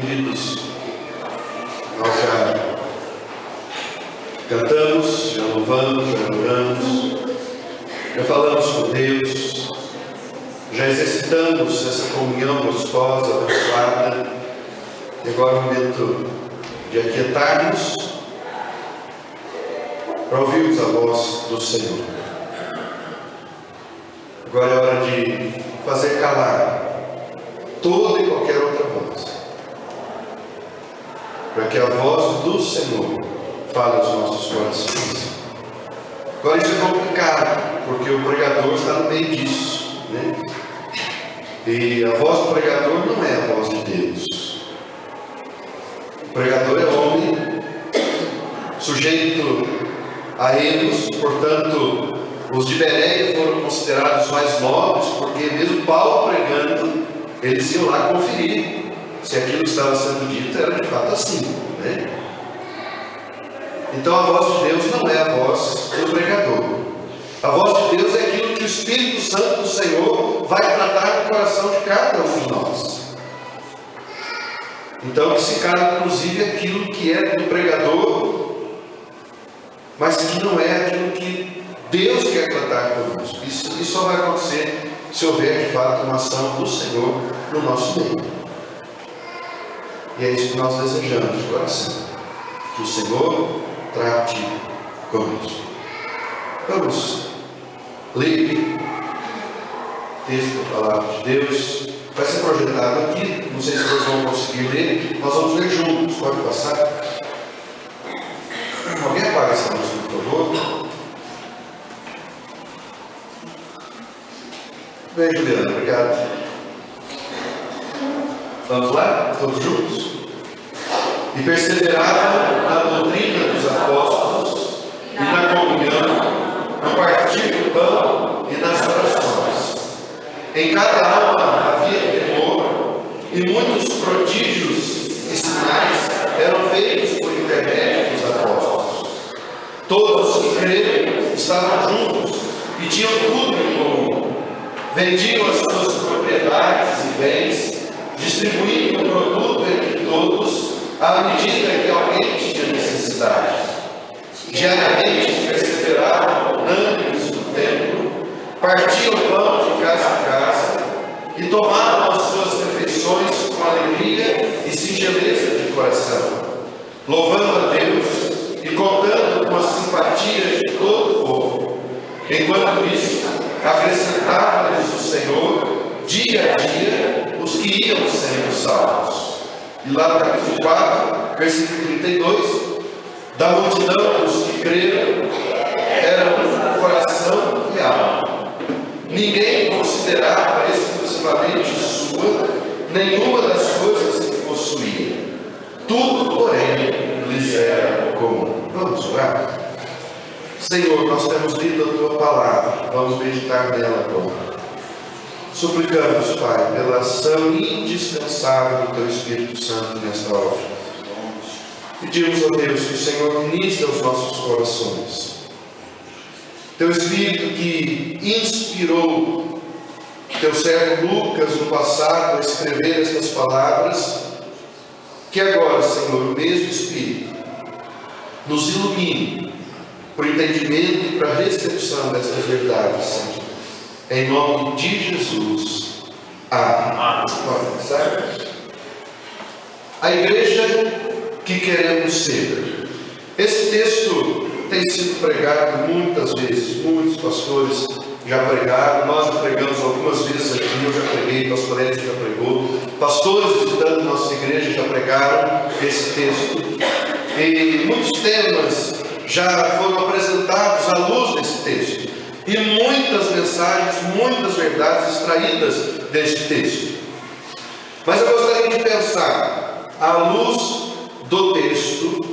queridos, nós já cantamos, já louvamos, já oramos, já falamos com Deus, já exercitamos essa comunhão gostosa, abençoada, e agora é o momento de aquietarmos para ouvirmos a voz do Senhor. Agora é hora de fazer calar toda e qualquer outra voz, para que a voz do Senhor fale aos nossos corações. Agora isso é complicado, porque o pregador está no meio disso, né? E a voz do pregador não é a voz de Deus. O pregador é homem, sujeito a erros, portanto, os de Bereia foram considerados mais nobres, porque mesmo Paulo pregando, eles iam lá conferir se aquilo que estava sendo dito era de fato assim, né? Então a voz de Deus não é a voz do pregador. A voz de Deus é aquilo que o Espírito Santo do Senhor vai tratar no coração de cada um de nós. Então que se cala inclusive aquilo que é do pregador, mas que não é aquilo que Deus quer tratar conosco. Isso só vai acontecer se houver de fato uma ação do Senhor no nosso meio. E é isso que nós desejamos de coração, que o Senhor trate conosco. Vamos ler o texto da palavra de Deus. Vai ser projetado aqui, não sei se vocês vão conseguir ler, nós vamos ler juntos, pode passar. Alguém apaga essa música, por favor? Bem, Juliana, obrigado. Vamos lá? Todos juntos? E perseveravam na doutrina dos apóstolos e na comunhão, no partir do pão e nas orações. Em cada alma havia temor, e muitos prodígios e sinais eram feitos por intermédio dos apóstolos. Todos que creram estavam juntos e tinham tudo em comum. Vendiam as suas propriedades e bens, distribuindo o produto entre todos, à medida que alguém tinha necessidade. Diariamente perseveravam unânimes no templo, partiam o pão de casa em casa e tomavam as suas refeições com alegria e singeleza de coração, louvando a Deus e contando com a simpatia de todo o povo. Enquanto isso, acrescentava-lhes o Senhor, dia a dia, os que iam sendo salvos. E lá no capítulo 4, versículo 32, da multidão dos que creram, era um coração e alma. Ninguém considerava exclusivamente sua nenhuma das coisas que possuía. Tudo, porém, lhes era comum. Vamos orar? Senhor, nós temos lido a Tua palavra, vamos meditar nela agora. Suplicamos, Pai, pela ação indispensável do Teu Espírito Santo nesta hora. Pedimos a Deus que o Senhor ministre aos nossos corações. Teu Espírito que inspirou Teu servo Lucas no passado a escrever estas palavras, que agora, Senhor, o mesmo Espírito nos ilumine por entendimento e para a recepção destas verdades, Senhor. Em nome de Jesus. Amém. Pode começar? A igreja que queremos ser. Esse texto tem sido pregado muitas vezes, muitos pastores já pregaram, nós já pregamos algumas vezes aqui, eu já preguei, o pastor Edson já pregou, pastores visitando nossa igreja já pregaram esse texto, e muitos temas já foram apresentados à luz desse texto, e muitas mensagens, muitas verdades extraídas deste texto. Mas eu gostaria de pensar à luz do texto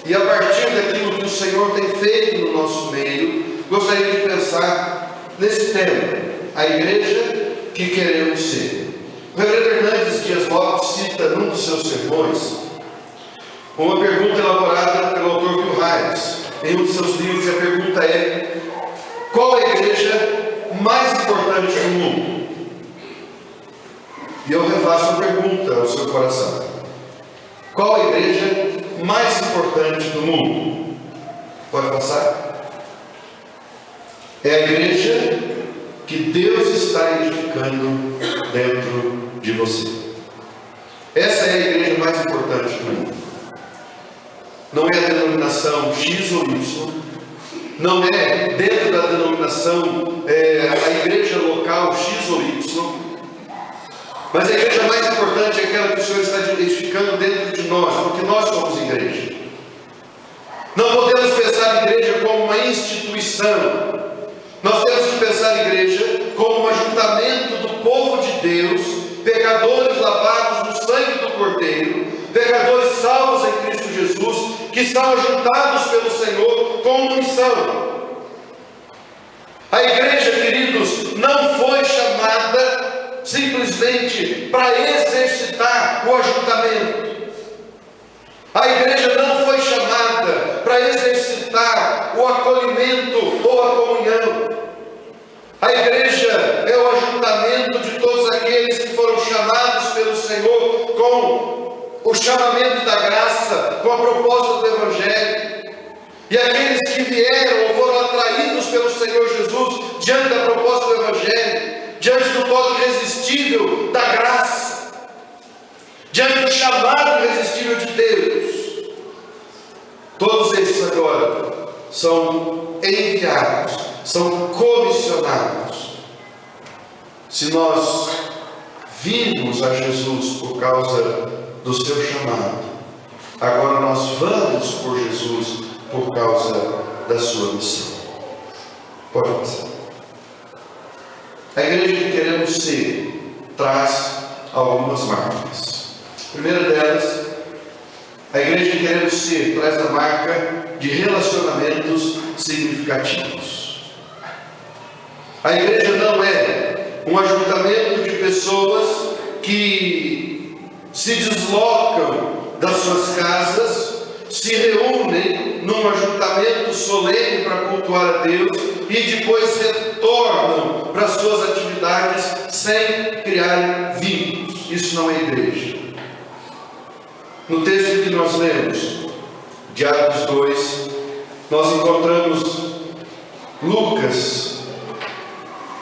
e a partir daquilo que o Senhor tem feito no nosso meio, gostaria de pensar nesse tema, a igreja que queremos ser. O reverendo Hernandes Dias Lopes cita num dos seus sermões uma pergunta elaborada pelo autor Bill Hybels em um dos seus livros, e a pergunta é: qual é a igreja mais importante do mundo? E eu refaço a pergunta ao seu coração: importante do mundo? Pode passar? É a igreja que Deus está edificando dentro de você. Essa é a igreja mais importante do mundo. Não é a denominação X ou Y. Não é dentro da denominação a igreja local X ou Y. Mas a igreja mais importante é aquela que o Senhor está edificando dentro de nós, porque nós somos igreja. Não podemos pensar a igreja como uma instituição. Nós temos que pensar a igreja como um ajuntamento do povo de Deus, pecadores lavados no sangue do Cordeiro, pecadores salvos em Cristo Jesus, que são ajuntados pelo Senhor com uma missão. A igreja, queridos, não foi chamada simplesmente para exercitar o ajuntamento. A igreja não foi chamada para exercitar o acolhimento ou a comunhão. A igreja é o ajuntamento de todos aqueles que foram chamados pelo Senhor com o chamamento da graça, com a proposta do Evangelho. E aqueles que vieram ou foram atraídos pelo Senhor Jesus diante da proposta do Evangelho, diante do toque irresistível da graça, diante do chamado irresistível de Deus. Todos esses agora são enviados, são comissionados. Se nós vimos a Jesus por causa do seu chamado, agora nós vamos por Jesus por causa da sua missão. Pode passar. A igreja que queremos ser traz algumas marcas. A primeira delas, a igreja que queremos ser traz a marca de relacionamentos significativos. A igreja não é um ajuntamento de pessoas que se deslocam das suas casas, se reúnem num ajuntamento solene para cultuar a Deus e depois retornam para suas atividades sem criar vínculos. Isso não é igreja. No texto que nós lemos, de Atos 2, nós encontramos Lucas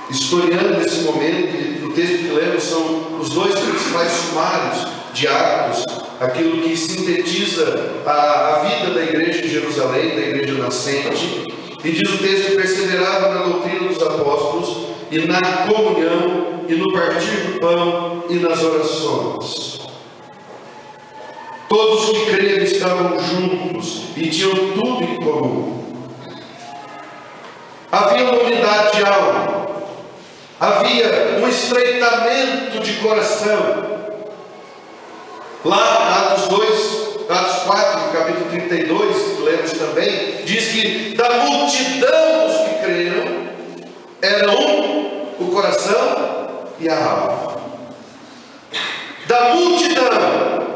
historiando esse momento, e o texto que lemos são os dois principais sumários de Atos, aquilo que sintetiza a vida da igreja de Jerusalém, da igreja nascente. E diz o texto que perseverava na doutrina dos apóstolos, e na comunhão, e no partir do pão, e nas orações. Todos que creram estavam juntos, e tinham tudo em comum. Havia uma unidade de alma, havia um estreitamento de coração. Lá, Atos 4, capítulo 32, que lemos também, diz que da multidão dos que creram, era um o coração e a alma. Da multidão,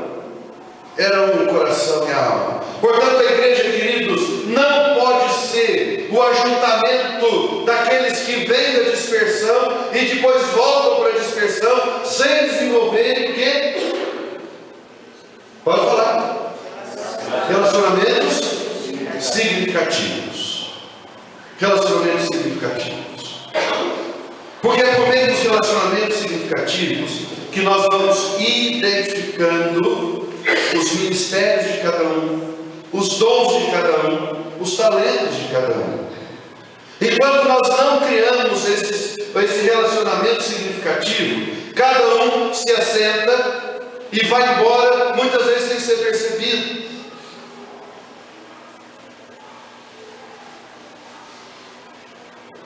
era um o coração e a alma. Portanto, a igreja, queridos, não pode ser o ajuntamento daqueles que vêm da dispersão e depois voltam para a dispersão sem desenvolverem o quê? Pode falar. Relacionamentos significativos. Relacionamentos significativos. Porque é por meio dos relacionamentos significativos que nós vamos identificando os ministérios de cada um, os dons de cada um, os talentos de cada um. Enquanto nós não criamos esse relacionamento significativo, cada um se assenta e vai embora, muitas vezes sem ser percebido.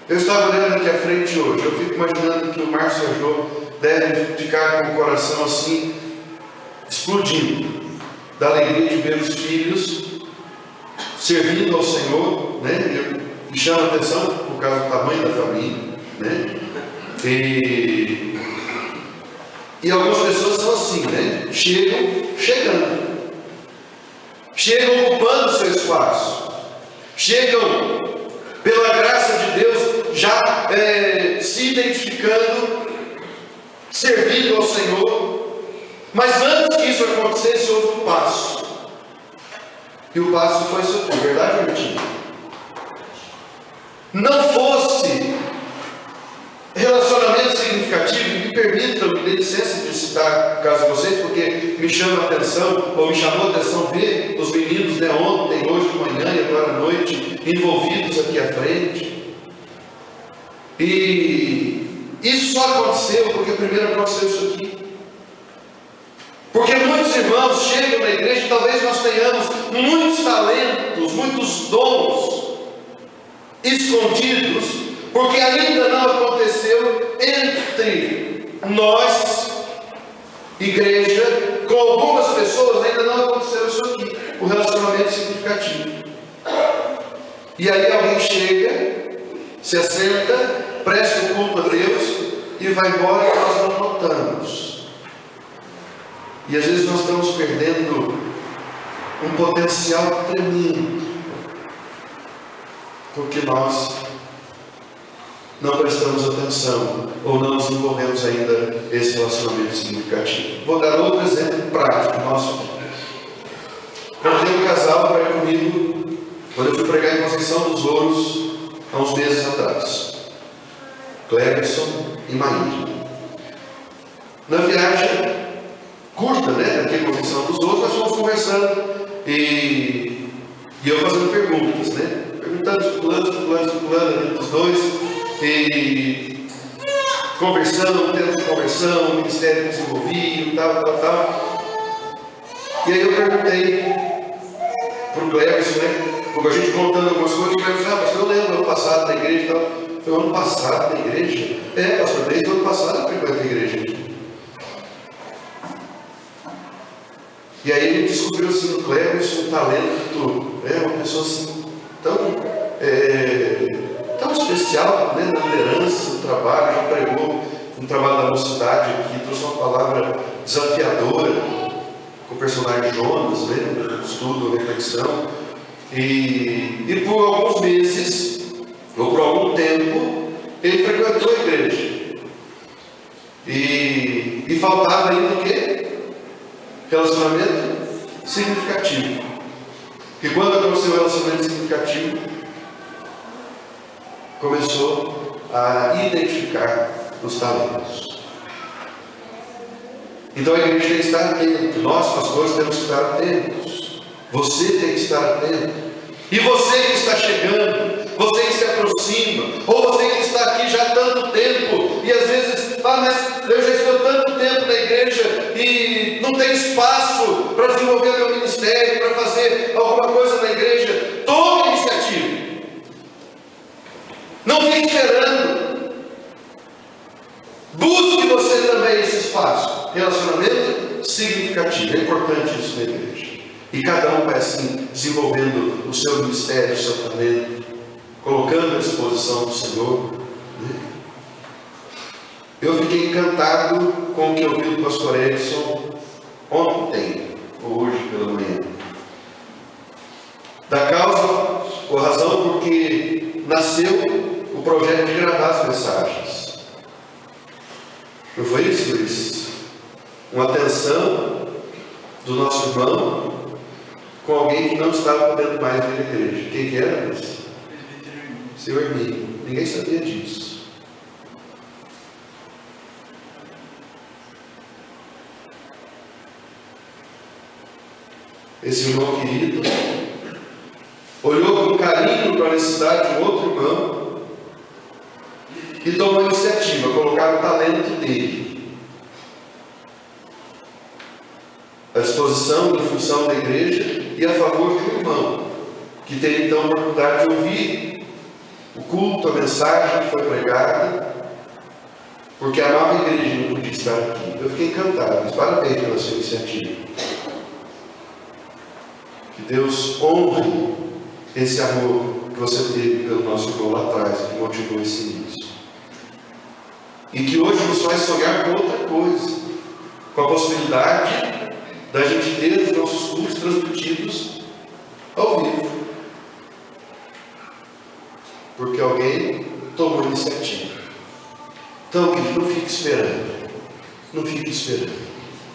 Eu estava olhando aqui à frente hoje, eu fico imaginando que o Márcio Jô deve ficar com o coração assim, explodindo, da alegria de ver os filhos servindo ao Senhor, né? Me chama a atenção por causa do tamanho da família, né? E algumas pessoas são assim, né? Chegam ocupando o seu espaço, chegam pela graça de Deus já se identificando, servindo ao Senhor. Mas antes que isso acontecesse, houve um passo. E o passo foi isso aqui, verdade ou mentira? Não fosse relacionamento significativo, me permitam, me dê licença de citar o caso de vocês, porque me chama a atenção, ou me chamou a atenção ver os meninos, né, ontem, hoje de manhã e agora à noite, envolvidos aqui à frente. E isso só aconteceu porque primeiro aconteceu isso aqui. Porque muitos irmãos chegam na igreja e talvez nós tenhamos muitos talentos, muitos dons escondidos, porque ainda não aconteceu entre nós, igreja, com algumas pessoas, ainda não aconteceu isso aqui, o relacionamento significativo. E aí alguém chega, se assenta, presta o culto a Deus e vai embora e nós não notamos. E às vezes nós estamos perdendo um potencial tremendo, porque nós não prestamos atenção ou não desenvolvemos ainda esse relacionamento significativo. Vou dar outro exemplo prático nosso. Convidei um casal para ir comigo quando eu fui pregar em Conceição dos Ouros há uns meses atrás. Cleberson e Maíra. Na viagem curta, né, daqui a Conceição dos Ouros, nós fomos conversando e eu fazendo perguntas, né? Perguntando, especulando os dois, e conversando, um tempo de conversão, o ministério que desenvolvia, tal. E aí eu perguntei para o Cleberson, né? Porque a gente contando algumas coisas, o Cleberson disse, pastor, eu lembro ano passado da igreja e tal. Foi ano passado da igreja? É, pastor, desde o ano passado eu frequento a igreja. E aí ele descobriu assim no Cleberson um talento, uma pessoa assim tão especial, né, na liderança, no trabalho, já pregou no trabalho da mocidade aqui, trouxe uma palavra desafiadora com o personagem Jonas, né, estudo, reflexão, e por alguns meses, ou por algum tempo, ele frequentou a igreja, e faltava ainda o quê? Relacionamento significativo. E quando aconteceu o relacionamento significativo, começou a identificar os talentos. Então a igreja tem que estar atenta. Nós, pastores, temos que estar atentos. Você tem que estar atento. E você que está chegando, você que se aproxima, ou você que está aqui já há tanto tempo, e às vezes, mas eu já estou tanto tempo na igreja e não tenho espaço para desenvolver meu ministério, para fazer alguma coisa na igreja. Tome iniciativa. Não fique esperando. Busque você também esse espaço. Relacionamento significativo. É importante isso na igreja. E cada um vai assim desenvolvendo o seu ministério, o seu talento, colocando à disposição do Senhor. Eu fiquei encantado com o que eu vi do pastor Edson ontem, ou hoje pela manhã. Da causa, ou razão, porque nasceu o projeto de gravar as mensagens. Não foi isso, Luiz? Uma atenção do nosso irmão com alguém que não estava podendo mais vir à igreja. Quem que era, Luiz? Seu Hermínio. Ninguém sabia disso. Esse irmão querido olhou com carinho para a necessidade de um outro irmão e tomou a iniciativa, colocar o talento dele à disposição e em função da igreja e a favor de um irmão que teve então a oportunidade de ouvir o culto, a mensagem que foi pregada, porque amava a igreja e não podia estar aqui. Eu fiquei encantado, mas parabéns pela sua iniciativa. Que Deus honre esse amor que você teve pelo nosso irmão lá atrás, que motivou esse início. E que hoje nos faz sonhar com outra coisa, com a possibilidade da gente ter os nossos cultos transmitidos ao vivo. Porque alguém tomou iniciativa. Então, querido, não fique esperando. Não fique esperando.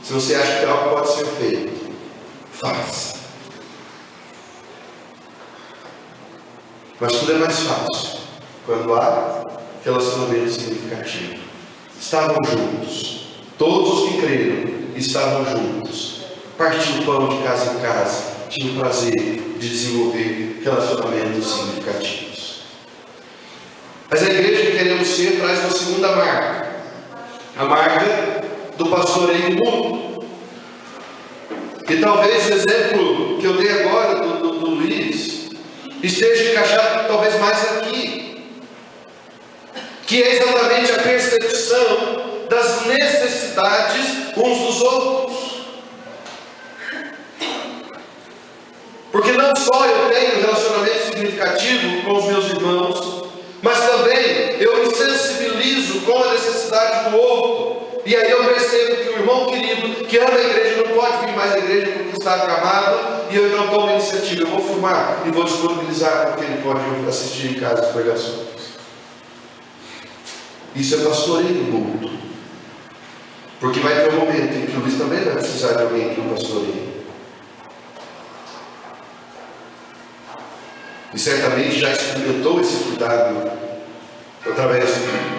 Se você acha que algo pode ser feito, faça. Mas tudo é mais fácil quando há relacionamento significativo. Estavam juntos, todos os que creram estavam juntos, partiam o pão de casa em casa, tinham o prazer de desenvolver relacionamentos significativos. Mas a igreja que queremos ser traz uma segunda marca, a marca do pastoreio mútuo. E talvez o exemplo que eu dei agora do Luiz esteja encaixado talvez mais aqui, que é exatamente a percepção das necessidades uns dos outros. Porque não só eu tenho relacionamento significativo com os meus irmãos, mas também eu me sensibilizo com a necessidade do outro. E aí eu percebo que o irmão querido que ama a igreja não pode vir mais à igreja porque está acamado, e eu então tomo a iniciativa, eu vou filmar e vou disponibilizar porque ele pode assistir em casa as pregações. Isso é pastoreio mútuo. Porque vai ter um momento em que o Luiz também vai precisar de alguém que o pastoreie. E certamente já experimentou esse cuidado através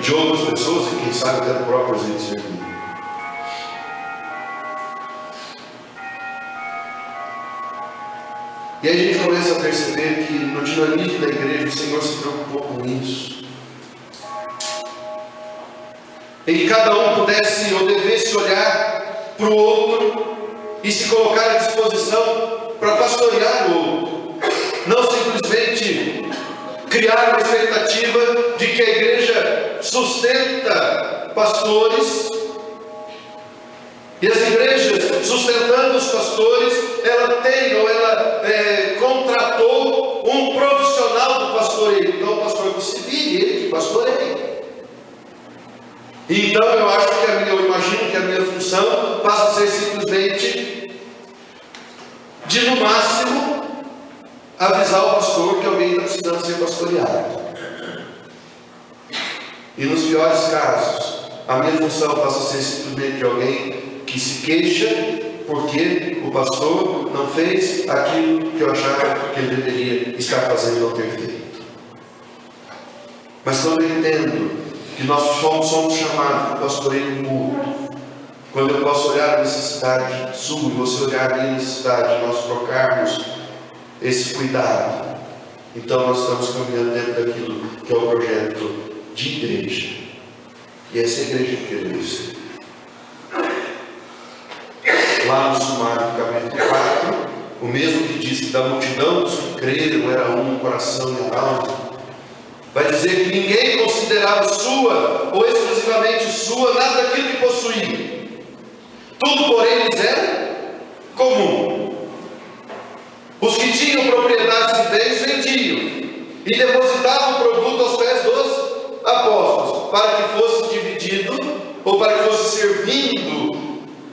de outras pessoas e quem sabe até do próprio jeito de servir. E aí a gente começa a perceber que no dinamismo da igreja o Senhor se preocupou com isso. Em que cada um pudesse ou devesse olhar para o outro e se colocar à disposição para pastorear o outro. Não simplesmente criar uma expectativa de que a igreja sustenta pastores, e as igrejas sustentando os pastores, ela tem ou ela contratou um profissional do pastoreio. Então o pastor que se vire, ele que pastoreia. Então eu imagino que a minha função passa a ser simplesmente de, no máximo, avisar o pastor que alguém está precisando ser pastoreado. E nos piores casos, a minha função passa a ser simplesmente de alguém que se queixa porque o pastor não fez aquilo que eu achava que ele deveria estar fazendo e não ter feito. Mas quando eu entendo que nós somos chamados para o pastoreio mútuo, quando eu posso olhar a necessidade sua e você olhar a minha necessidade, nós trocarmos esse cuidado, então nós estamos caminhando dentro daquilo que é o projeto de igreja. E essa é a igreja que queremos ser. Lá no sumário do capítulo 4, o mesmo que diz que da multidão dos que creram era um coração e alma, vai dizer que ninguém considerava sua ou exclusivamente sua nada daquilo que possuía. Tudo, porém, lhes era comum. Os que tinham propriedades e bens vendiam e depositavam o produto aos pés dos apóstolos, para que fosse dividido ou para que fosse servindo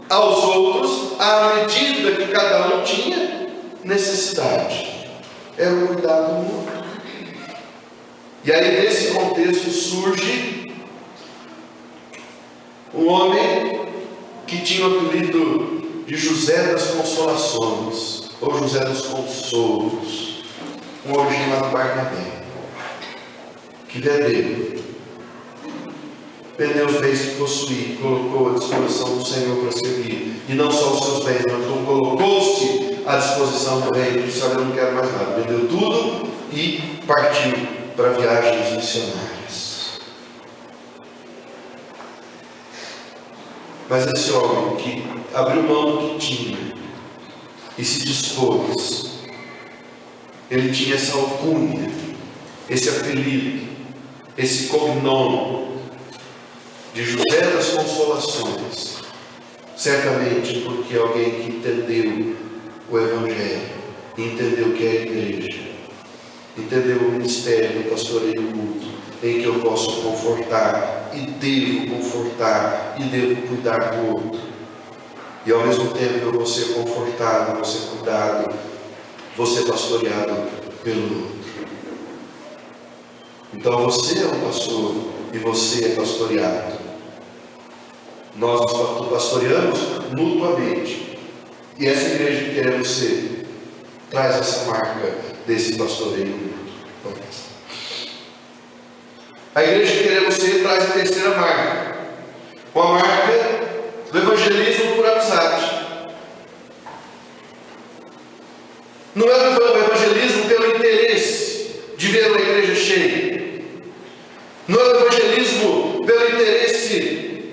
aos outros à medida que cada um tinha necessidade. Era um cuidado mútuo. E aí nesse contexto surge um homem que tinha o apelido de José das Consolações, ou José dos Consolos, um homem chamado Barnabé, que vendeu os bens que possuía, colocou à disposição do Senhor para servir, e não só os seus bens, mas colocou-se à disposição do reino, disse: olha, eu não quero mais nada, vendeu tudo e partiu para viagens missionárias. Mas esse homem que abriu mão do que tinha e se dispôs, ele tinha essa alcunha, esse apelido, esse cognome de José das Consolações, certamente porque é alguém que entendeu o Evangelho, entendeu o que é a igreja, entendeu o ministério do pastoreio mútuo, em que eu posso confortar e devo cuidar do outro, e ao mesmo tempo eu vou ser confortado, vou ser cuidado, vou ser pastoreado pelo outro. Então você é um pastor e você é pastoreado. Nós nos pastoreamos mutuamente, e essa igreja que queremos ser traz essa marca desse pastoreio mútuo. A igreja que queremos ser traz a terceira marca, com a marca do evangelismo por amizade. Não é o evangelismo pelo interesse de ver uma igreja cheia. Não é o evangelismo pelo interesse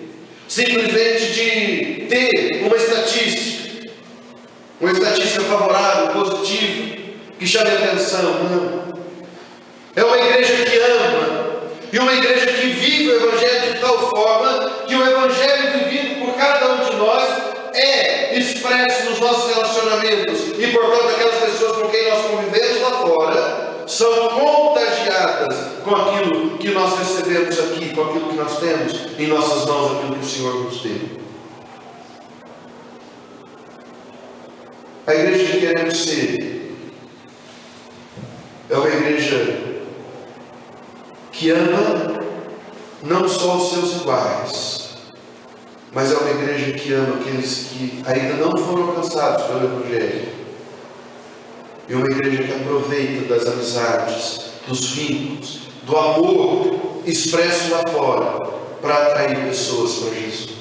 simplesmente de ter uma estatística favorável, positiva, que chame a atenção. Não. É uma igreja que ama e uma igreja que vive o evangelho de tal forma que o evangelho vivido por cada um de nós é expresso nos nossos relacionamentos e, portanto, aquelas pessoas com quem nós convivemos lá fora são contagiadas com aquilo que nós recebemos aqui, com aquilo que nós temos em nossas mãos, aquilo que o Senhor nos deu. A igreja que queremos ser é uma igreja que ama não só os seus iguais, mas é uma igreja que ama aqueles que ainda não foram alcançados pelo Evangelho. É uma igreja que aproveita das amizades, dos vínculos, do amor expresso lá fora para atrair pessoas para Jesus.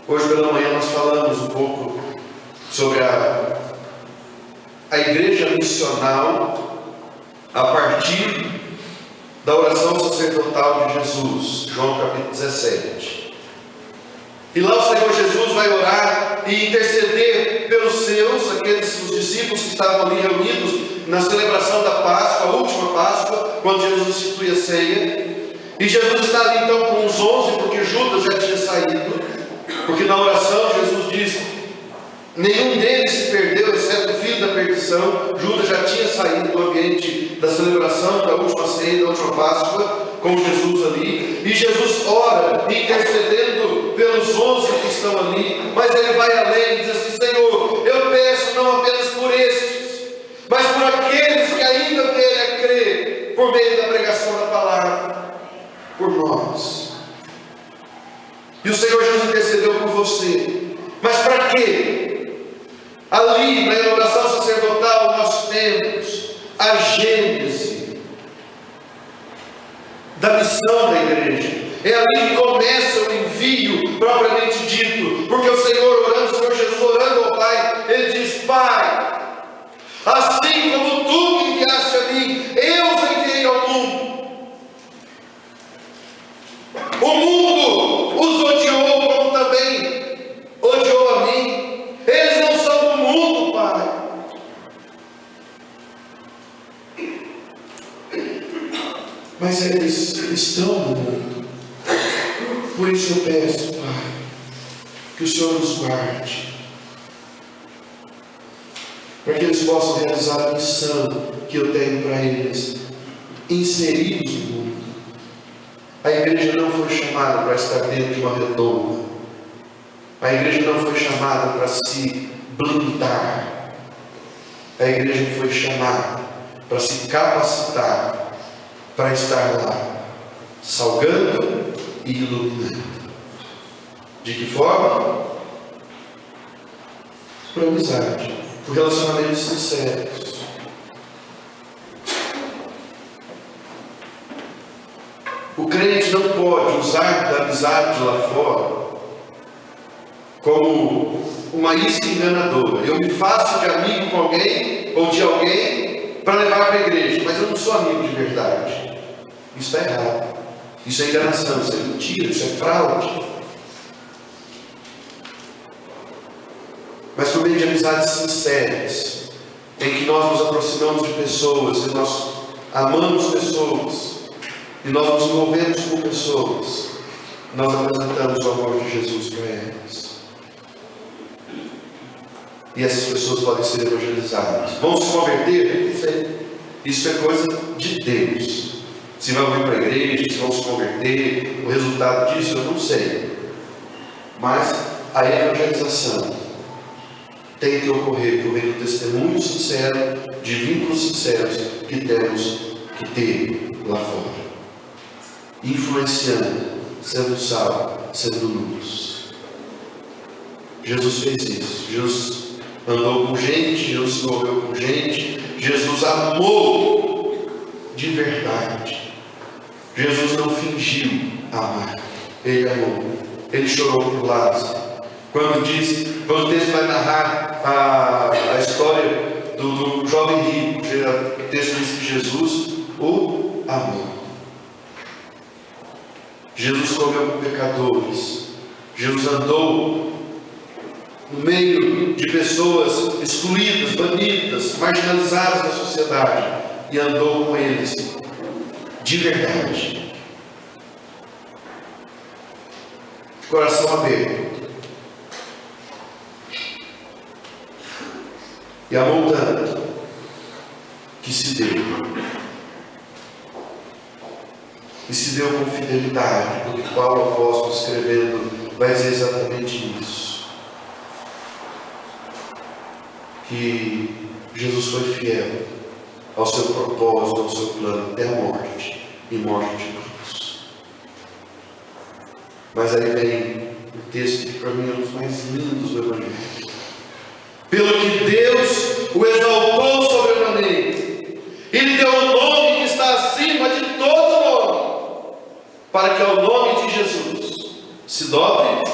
Hoje pela manhã nós falamos um pouco sobre a igreja missional a partir da oração sacerdotal de Jesus, João capítulo 17. E lá o Senhor Jesus vai orar e interceder pelos seus, os discípulos que estavam ali reunidos na celebração da Páscoa, a última Páscoa, quando Jesus institui a ceia. E Jesus está ali então com os 11, porque Judas já tinha saído, porque na oração Jesus diz: nenhum deles se perdeu, exceto o filho da perdição. Judas já tinha saído do ambiente da celebração da última ceia, da última Páscoa, com Jesus ali. E Jesus ora, intercedendo pelos 11 que estão ali. Mas ele vai além e diz assim: Senhor, eu peço não apenas por estes, mas por aqueles que ainda vierem a crer, por meio da pregação da palavra, por nós. E o Senhor Jesus intercedeu por você. Mas para quê? Ali na oração sacerdotal nós temos a gênese da missão da igreja. É ali que começa o envio propriamente dito, porque o Senhor orando, o Senhor Jesus orando ao Pai, ele diz: Pai, assim como tu me enviaste a mim, eu os enviei ao mundo. O mundo os odiou como também odiou a mim. Eles não são do mundo, Pai, mas eles estão no mundo. Por isso eu peço, Pai, que o Senhor nos guarde, para que eles possam realizar a missão que eu tenho para eles, inseridos no mundo. A igreja não foi chamada para estar dentro de uma redoma. A igreja não foi chamada para se blindar. A igreja foi chamada para se capacitar para estar lá, salgando e iluminando. De que forma? Por amizade, por relacionamentos sinceros. O crente não pode usar da amizade lá fora como uma isca enganadora. Eu me faço de amigo com alguém ou de alguém para levar para a igreja, mas eu não sou amigo de verdade. Isso está errado. Isso é enganação, isso é mentira, isso é fraude. Mas por meio de amizades sinceras, em que nós nos aproximamos de pessoas, e nós amamos pessoas, e nós nos envolvemos com pessoas, nós apresentamos o amor de Jesus para elas. E essas pessoas podem ser evangelizadas. Vão se converter? Não sei. Isso é coisa de Deus. Se vão vir para a igreja, se vão se converter, o resultado disso eu não sei. Mas a evangelização tem que ocorrer por meio do testemunho sincero, de vínculos sinceros que temos que ter lá fora. Influenciando, sendo sal, sendo luz. Jesus fez isso. Jesus andou com gente, Jesus se envolveu com gente, Jesus amou de verdade. Jesus não fingiu amar, ele amou, ele chorou por Lázaro. Quando o texto vai narrar a história do jovem rico, o texto diz que Jesus o amou. Jesus comeu com pecadores, Jesus andou no meio de pessoas excluídas, banidas, marginalizadas da sociedade, e andou com eles de verdade, de coração aberto. E amou tanto que se deu. E se deu com fidelidade, porque Paulo apóstolo escrevendo vai dizer exatamente isso. Que Jesus foi fiel ao seu propósito, ao seu plano, até a morte, e morte de cruz. Mas aí vem o texto que para mim é um dos mais lindos do Evangelho. Pelo que Deus o exaltou sobremaneira, Ele deu um nome que está acima de todo nome, para que ao nome de Jesus se dobre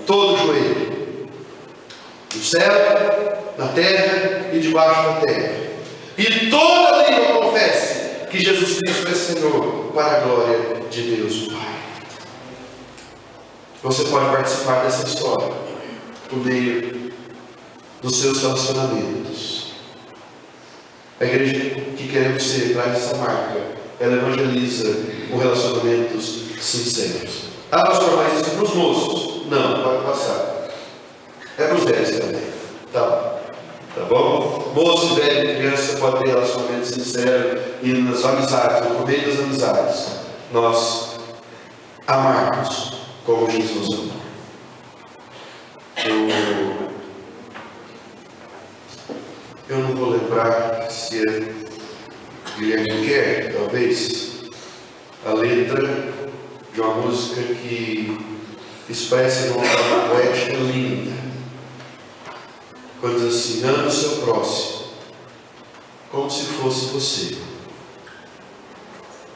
todo joelho, no céu, na terra e debaixo da terra, e toda língua confesse que Jesus Cristo é Senhor, para a glória de Deus o Pai. Você pode participar dessa história por meio dos seus relacionamentos. A igreja que queremos ser traz essa marca. Ela evangeliza com relacionamentos sinceros. Ah, pastor, mas isso é para os moços? Não, pode passar. É para os velhos também. Tá bom? Moço, velho, criança pode ter relacionamento sincero e nas amizades, no meio das amizades, nós amarmos como Jesus amou. Eu não vou lembrar se é Guilherme Kerr, talvez, a letra de uma música que expressa de uma forma poética linda. Quando diz assim: ame o seu próximo como se fosse você,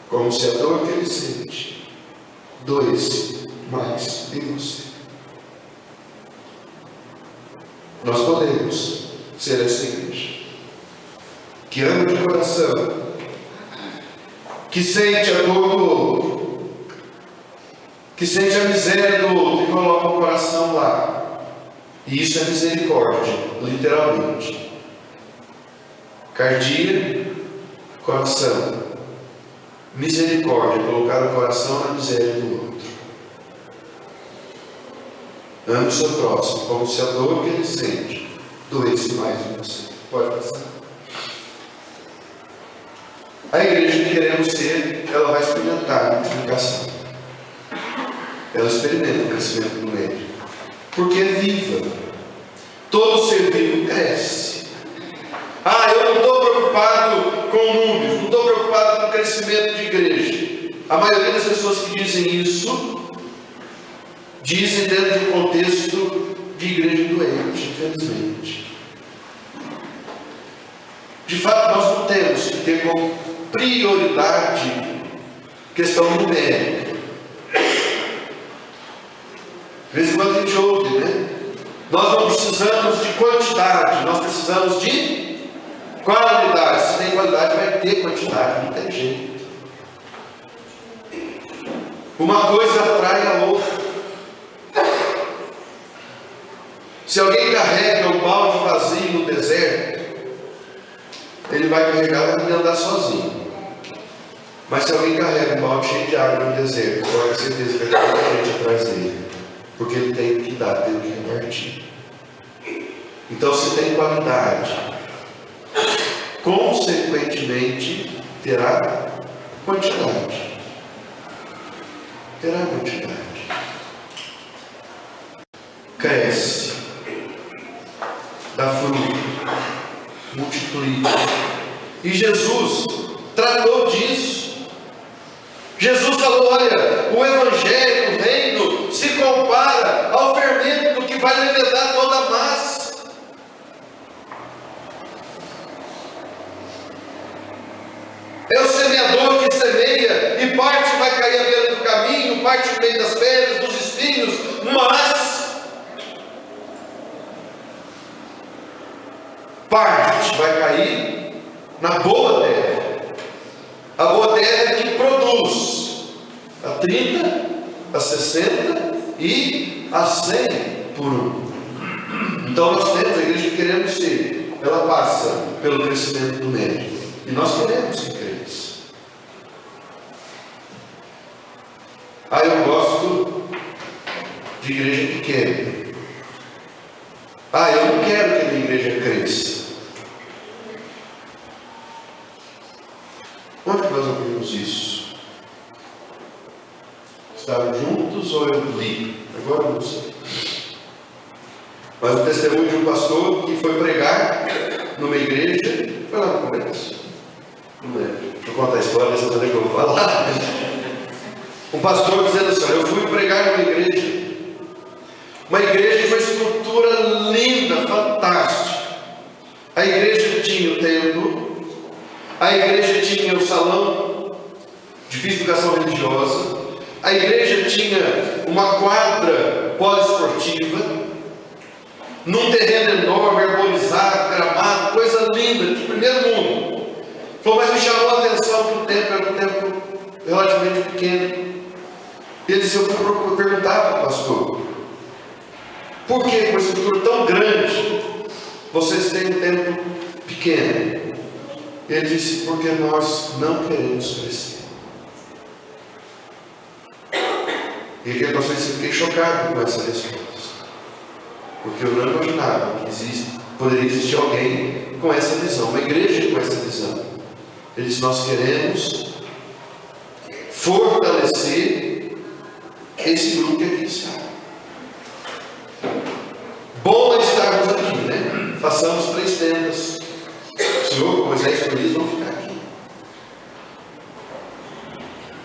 como se a dor que ele sente doesse mais em você. Nós podemos ser essa igreja que ama de coração, que sente a dor do outro, que sente a miséria do outro e coloca o coração lá. E isso é misericórdia, literalmente. Cardia, coração. Misericórdia, colocar o coração na miséria do outro. Ame o seu próximo como se a dor que ele sente doesse mais em você. Pode passar. A igreja que queremos ser, ela vai experimentar a multiplicação. Ela experimenta o crescimento no meio. Porque é viva. Todo ser vivo cresce. Ah, eu não estou preocupado com números, não estou preocupado com o crescimento de igreja. A maioria das pessoas que dizem isso, dizem dentro de um contexto de igreja doente, infelizmente. De fato, nós não temos que ter como prioridade questão numérica. De vez em quando a gente ouve, né? Nós não precisamos de quantidade, nós precisamos de qualidade. Se tem qualidade, vai ter quantidade, não tem jeito. Uma coisa atrai a outra. Se alguém carrega um balde vazio no deserto, ele vai carregar e andar sozinho. Mas se alguém carrega um balde cheio de água no deserto, pode ter certeza que vai ter muita gente atrás dele. Porque ele tem que dar, tem que repartir. Então, se tem qualidade, consequentemente, terá quantidade. Terá quantidade. Cresce. Dá fruto. Multiplica. E Jesus tratou disso. Jesus falou: olha, o Evangelho, o reino, se compara ao fermento que vai levedar toda a massa. parte vai cair na boa terra. A boa terra que produz a 30, a 60 e a 100 por um. Então nós temos, a igreja que queremos ser, ela passa pelo crescimento do médio. E nós queremos que cresça. Eu gosto de igreja pequena. Eu não quero que a minha igreja cresça. Onde nós ouvimos isso? Estavam juntos ou eu li? Agora eu não sei. Mas o testemunho de um pastor que foi pregar numa igreja, foi lá no congresso. Não lembro. Vou contar a história, essa também que eu vou falar. Um pastor dizendo assim: eu fui pregar numa igreja. Uma igreja com uma estrutura linda, fantástica. A igreja tinha o templo, a igreja tinha o salão de educação religiosa, a igreja tinha uma quadra poliesportiva, num terreno enorme, arborizado, gramado, coisa linda, de primeiro mundo. Mas me chamou a atenção que o templo era um templo relativamente pequeno. Ele disse: eu fui perguntar para o pastor, por que com uma estrutura tão grande vocês têm um templo pequeno? Ele disse: porque nós não queremos crescer. E aquele pastor disse: fiquei chocado com essa resposta, porque eu não imaginava que poderia existir alguém com essa visão, uma igreja com essa visão. Ele disse: nós queremos fortalecer esse grupo que aqui está. Bom estarmos aqui, né? Façamos 3 tendas. O Senhor, Moisés e Elias vão ficar aqui.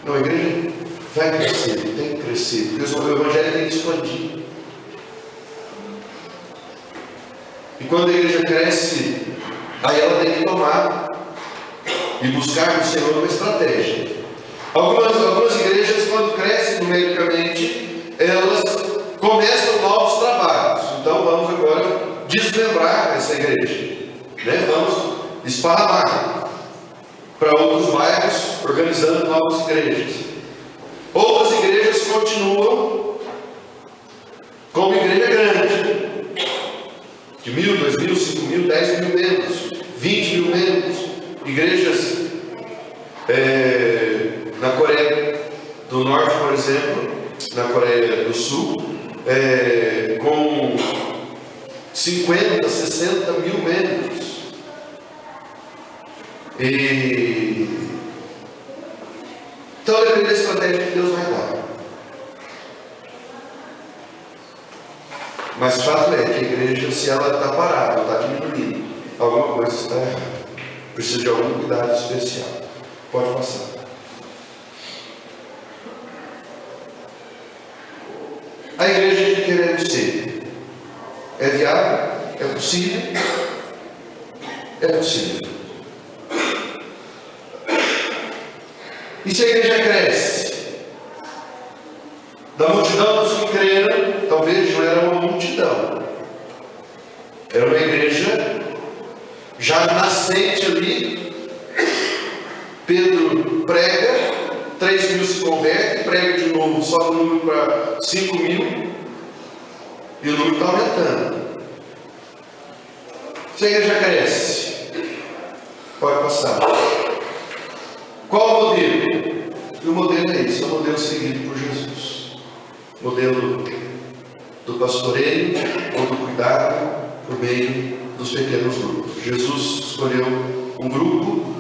Não, a igreja vai crescer, tem que crescer, porque o Evangelho tem que expandir. E quando a igreja cresce, aí ela tem que tomar e buscar no Senhor uma estratégia. Algumas igrejas, quando crescem numericamente, elas começam novos trabalhos. Então vamos agora desmembrar essa igreja, né? Vamos esparramar para outros bairros, organizando novas igrejas. Outras igrejas continuam como igreja grande, de 1.000, 2.000, 5.000, 10.000 membros, 20.000 membros. Igrejas na Coreia do Norte, por exemplo, na Coreia do Sul, com 50, 60 mil membros. Então depende da estratégia que Deus vai dar. Mas o fato é que a igreja, se ela está parada, está diminuindo, alguma coisa está errada. Precisa de algum cuidado especial. Pode passar. A igreja que queremos ser é viável? É possível? É possível. E se a igreja cresce? Da multidão dos que creram, talvez não era uma multidão. Era uma igreja já nascente ali. Pedro prega, 3.000 se converte, prega de novo, sobe o número para 5.000 e o número está aumentando. Se a igreja cresce, pode passar. Qual o modelo? E o modelo é esse, é o modelo seguido por Jesus. Modelo do pastoreio ou do cuidado por meio dos pequenos grupos. Jesus escolheu um grupo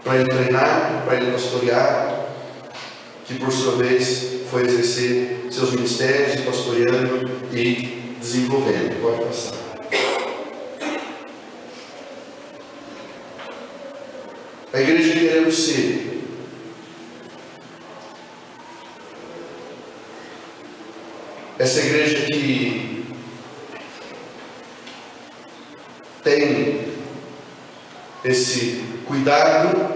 para ele treinar, para ele pastorear, que por sua vez foi exercer seus ministérios, pastoreando e desenvolvendo. Pode passar. A igreja que queremos ser essa igreja que tem esse cuidado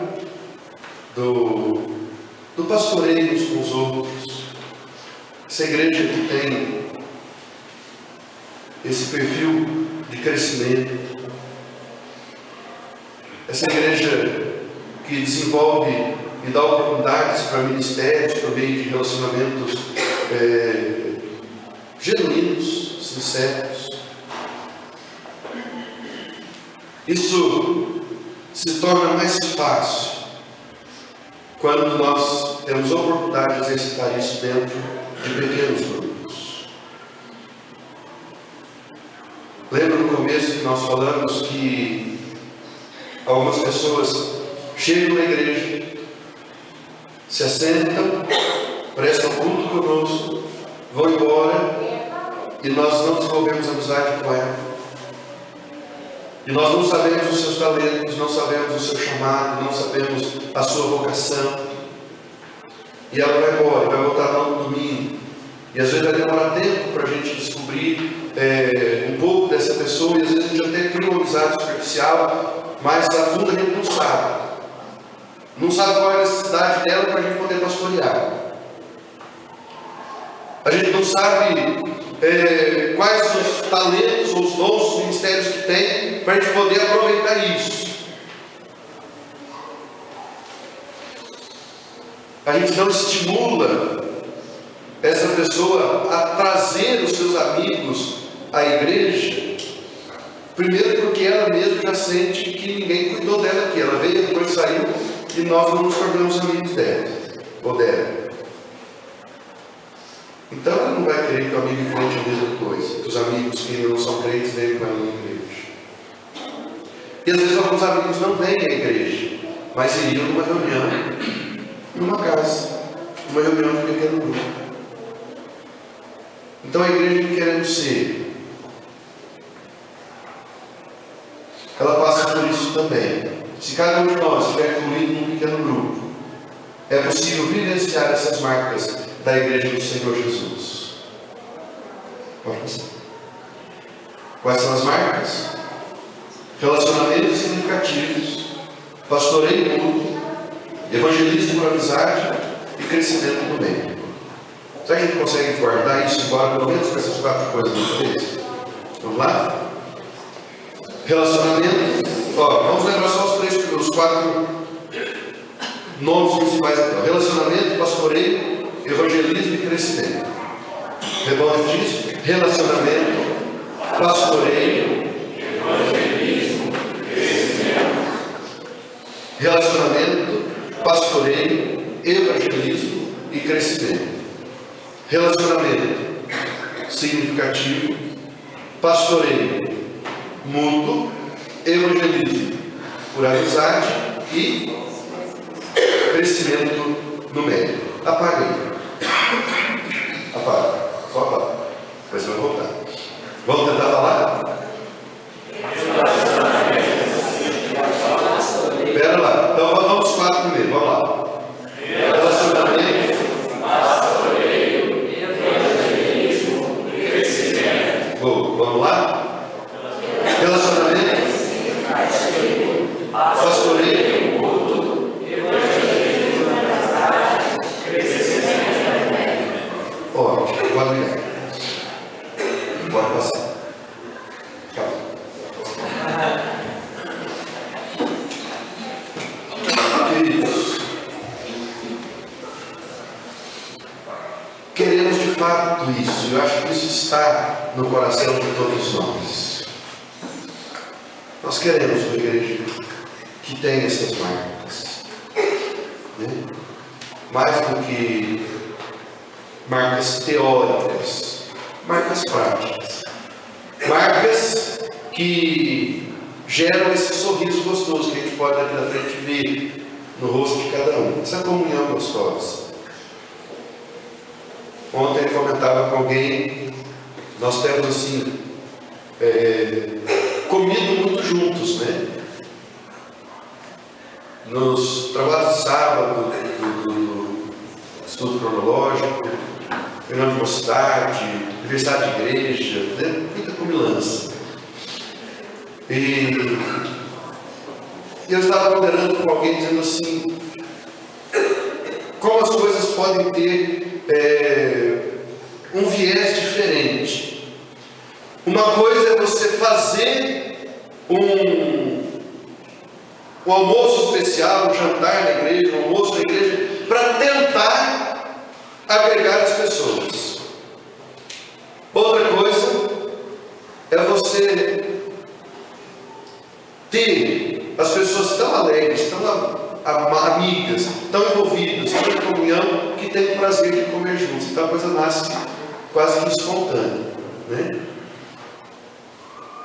do pastoreio uns com os outros, essa igreja que tem esse perfil de crescimento, essa igreja que desenvolve e dá oportunidades para ministérios por meio de relacionamentos genuínos, sinceros. Isso se torna mais fácil quando nós temos a oportunidade de exercitar isso dentro de pequenos grupos. Lembra no começo que nós falamos que algumas pessoas chegam na igreja, se assentam, prestam culto conosco, vão embora e nós não desenvolvemos amizade com ela. E nós não sabemos os seus talentos, não sabemos o seu chamado, não sabemos a sua vocação. E ela vai embora, vai voltar no domingo. E às vezes vai demorar tempo para a gente descobrir um pouco dessa pessoa. E às vezes a gente até cria uma amizade superficial, mas a fundo a gente não sabe. Não sabe qual é a necessidade dela para a gente poder pastorear. A gente não sabe quais os talentos, os dons, os ministérios que tem, para a gente poder aproveitar isso. A gente não estimula essa pessoa a trazer os seus amigos à igreja, primeiro porque ela mesma já sente que ninguém cuidou dela aqui. Ela veio, depois saiu e nós não nos tornamos amigos dela ou dela. Então ela não vai querer que o amigo enfrente a mesma coisa, que os amigos que ainda não são crentes venham para a igreja. E às vezes alguns amigos não vêm à igreja, mas iriam numa reunião, numa casa, numa reunião de pequeno grupo. Então a igreja que queremos ser, ela passa por isso também. Se cada um de nós estiver incluído num pequeno grupo, é possível vivenciar essas marcas da igreja do Senhor Jesus. Pode passar. Quais são as marcas? Relacionamentos significativos, pastoreio mútuo, evangelismo por amizade e crescimento no meio. Será que a gente consegue guardar isso embora pelo menos com essas 4 coisas de uma vez? Vamos lá? Relacionamento. Vamos lembrar só os 4 nomes principais então. Relacionamento, pastoreio, evangelismo e crescimento. Rebelde disso: relacionamento, pastoreio, evangelismo, crescimento. Relacionamento, pastoreio, evangelismo e crescimento. Relacionamento significativo, pastoreio mútuo, evangelismo por amizade e crescimento no meio. Apaga aí. Apaga. Só apaga. Depois você vai voltar. Vamos tentar falar? Espera lá. Então vamos 4 primeiro. Vamos lá. Relacionamento, pastoreio, evangelismo e crescimento. Vamos lá? Relacionamento, pastoreio, mútuo, evangelismo, crescimento. Ótimo, pode ligar. Pode passar. Queridos, queremos de fato isso. Eu acho que isso está no coração de todos nós. Nós queremos uma igreja que tenha essas marcas, né? Mais do que marcas teóricas, marcas práticas, marcas que geram esse sorriso gostoso que a gente pode daqui da frente ver no rosto de cada um, essa comunhão gostosa. Ontem eu comentava com alguém, nós temos assim comido muito juntos, né? Nos trabalhos de sábado, do estudo cronológico, reunião de mocidade, aniversário de igreja, né? Muita comilança. E eu estava ponderando com alguém dizendo assim, como as coisas podem ter um viés diferente. Uma coisa é você fazer um almoço especial, um jantar na igreja, um almoço na igreja, para tentar agregar as pessoas. Outra coisa é você ter as pessoas tão alegres, tão amigas, tão envolvidas, tão em comunhão, que tem o prazer de comer juntos. Então a coisa nasce quase que espontânea, né?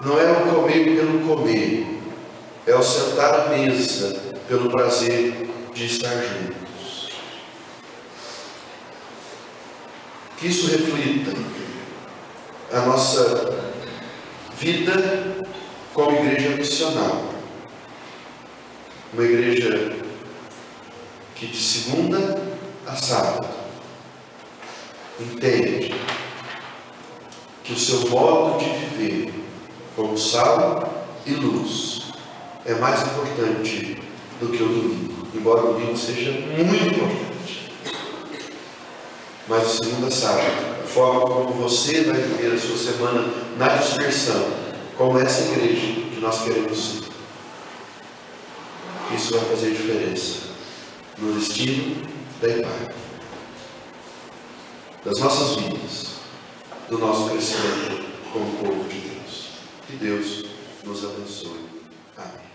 Não é o comer pelo comer, é o sentar à mesa pelo prazer de estar juntos. Que isso reflita a nossa vida como igreja missional. Uma igreja que de segunda a sábado entende que o seu modo de viver como sal e luz é mais importante do que o domingo, embora o domingo seja muito importante. Mas de segunda a sábado, a forma como você vai viver a sua semana na dispersão, como essa igreja que nós queremos ser, isso vai fazer diferença no destino da IPAC, das nossas vidas, do nosso crescimento como povo de Deus. Que Deus nos abençoe. Amém.